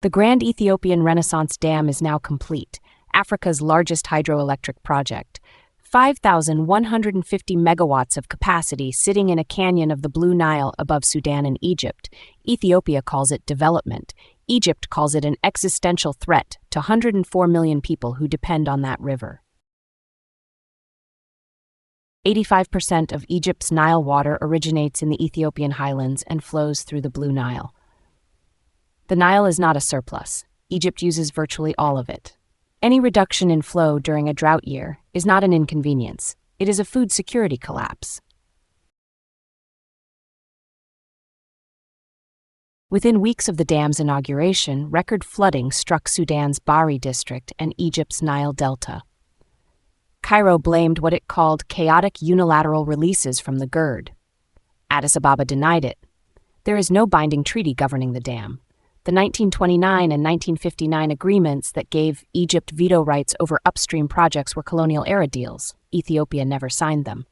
The Grand Ethiopian Renaissance Dam is now complete, Africa's largest hydroelectric project. 5,150 megawatts of capacity sitting in a canyon of the Blue Nile above Sudan and Egypt. Ethiopia calls it development. Egypt calls it an existential threat to 104 million people who depend on that river. 85% of Egypt's Nile water originates in the Ethiopian highlands and flows through the Blue Nile. The Nile is not a surplus. Egypt uses virtually all of it. Any reduction in flow during a drought year is not an inconvenience. It is a food security collapse. Within weeks of the dam's inauguration, record flooding struck Sudan's Bahri district and Egypt's Nile Delta. Cairo blamed what it called chaotic unilateral releases from the GERD. Addis Ababa denied it. There is no binding treaty governing the dam. The 1929 and 1959 agreements that gave Egypt veto rights over upstream projects were colonial-era deals. Ethiopia never signed them.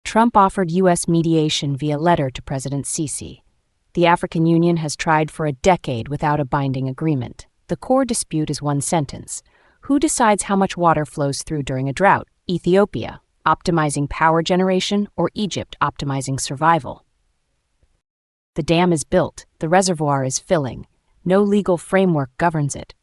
Trump offered U.S. mediation via letter to President Sisi. The African Union has tried for a decade without a binding agreement. The core dispute is one sentence. Who decides how much water flows through during a drought? Ethiopia, optimizing power generation, or Egypt, optimizing survival? The dam is built, the reservoir is filling. No legal framework governs it.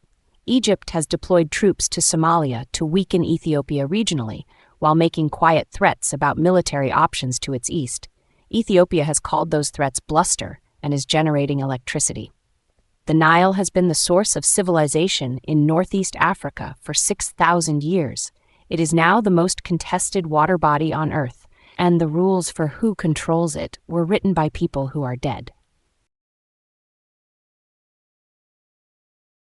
Egypt has deployed troops to Somalia to weaken Ethiopia regionally, while making quiet threats about military options to its east. Ethiopia has called those threats bluster and is generating electricity. The Nile has been the source of civilization in Northeast Africa for 6,000 years. It is now the most contested water body on Earth, and the rules for who controls it were written by people who are dead.